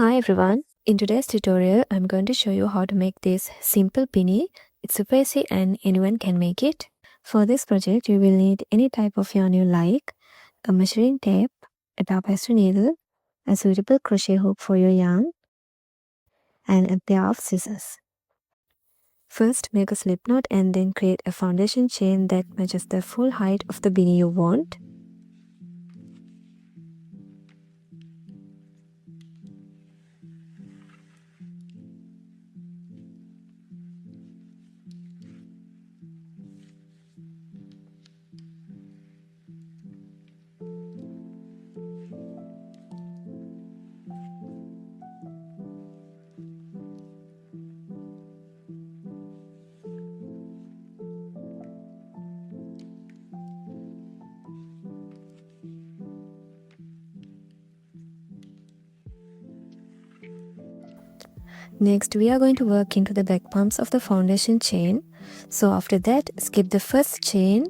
Hi everyone, in today's tutorial I'm going to show you how to make this simple beanie. It's super easy and anyone can make it. For this project you will need any type of yarn you like, a measuring tape, a tapestry needle, a suitable crochet hook for your yarn, and a pair of scissors. First make a slip knot and then create a foundation chain that matches the full height of the beanie you want. Next, we are going to work into the back pumps of the foundation chain. So after that, skip the first chain,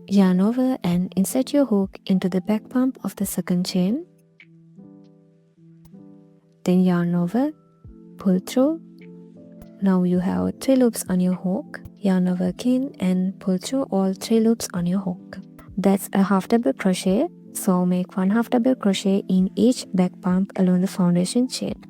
yarn over and insert your hook into the back pump of the second chain. Then yarn over, pull through. Now you have 3 loops on your hook. Yarn over again and pull through all 3 loops on your hook. That's a half double crochet. So make 1 half double crochet in each back pump along the foundation chain.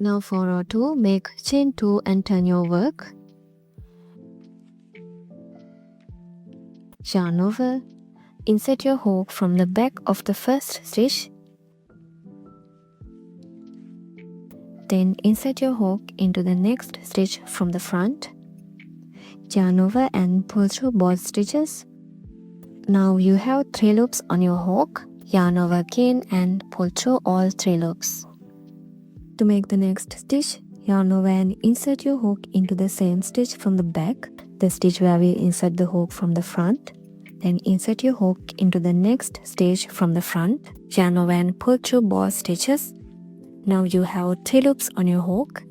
Now for row 2, make chain 2 and turn your work. Yarn over, insert your hook from the back of the first stitch. Then insert your hook into the next stitch from the front. Yarn over and pull through both stitches. Now you have 3 loops on your hook. Yarn over again and pull through all 3 loops. To make the next stitch, yarn over and insert your hook into the same stitch from the back, the stitch where we insert the hook from the front. Then insert your hook into the next stitch from the front. Yarn over and pull through both stitches. Now you have 3 loops on your hook.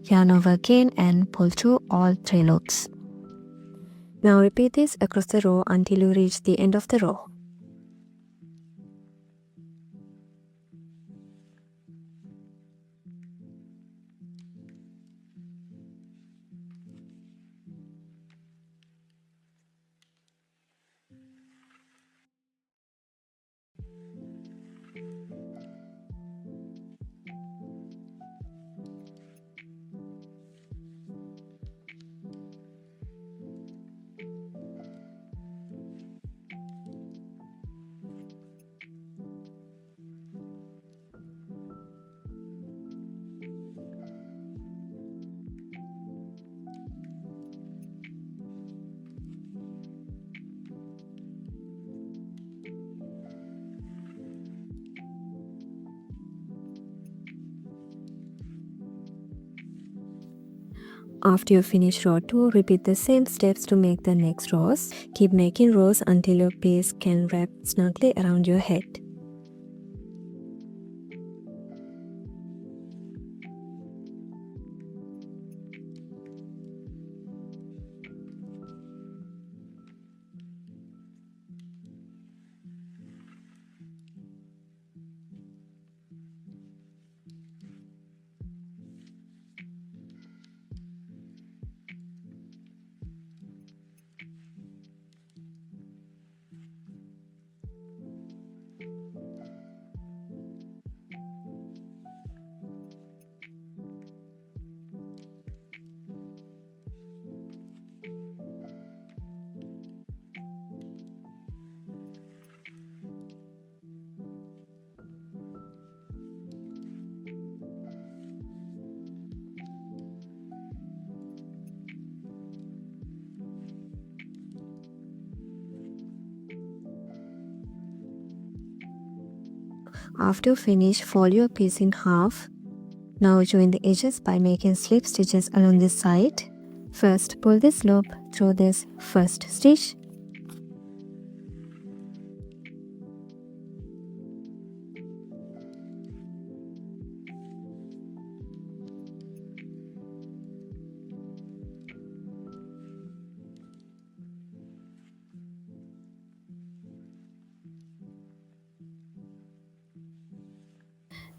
Yarn over again and pull through all 3 loops. Now repeat this across the row until you reach the end of the row. After you finish row 2, repeat the same steps to make the next rows. Keep making rows until your piece can wrap snugly around your head. After finish, fold your piece in half. Now join the edges by making slip stitches along this side. First, pull this loop through this first stitch.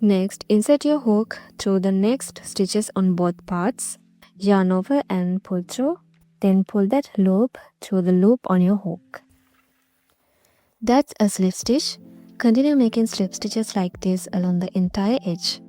Next, insert your hook through the next stitches on both parts. Yarn over and pull through. Then pull that loop through the loop on your hook. That's a slip stitch. Continue making slip stitches like this along the entire edge.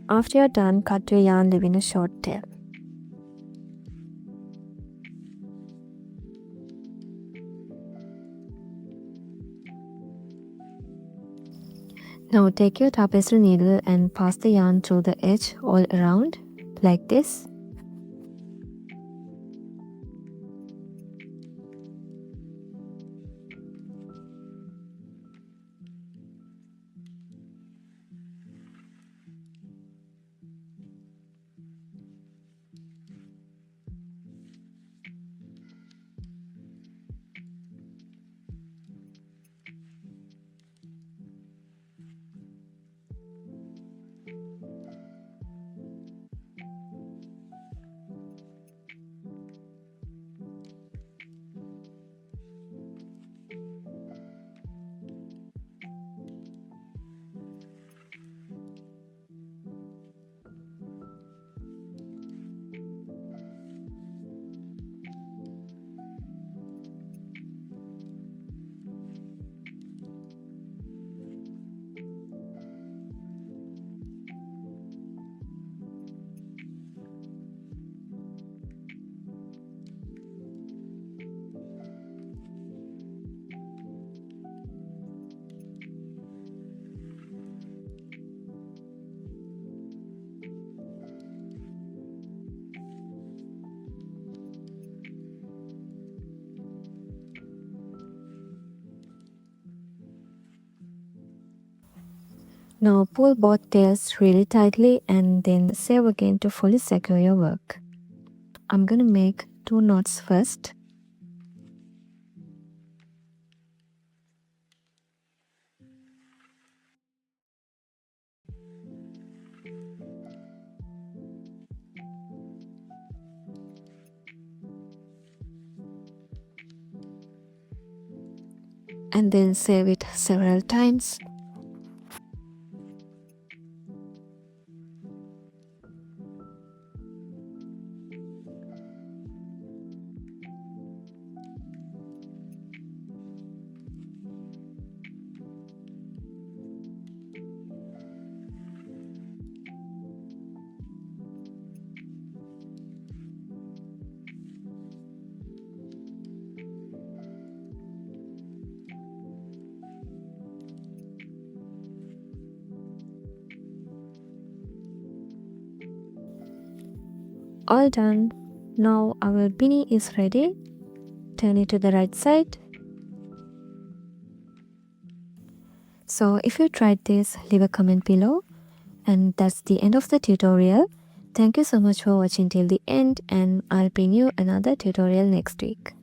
After you're done, cut your yarn leaving a short tail. Now take your tapestry needle and pass the yarn through the edge all around like this. Now pull both tails really tightly and then save again to fully secure your work. I'm gonna make 2 knots first. And then save it several times. All done. Now our beanie is ready. Turn it to the right side. So if you tried this, leave a comment below. And that's the end of the tutorial. Thank you so much for watching till the end, and I'll bring you another tutorial next week.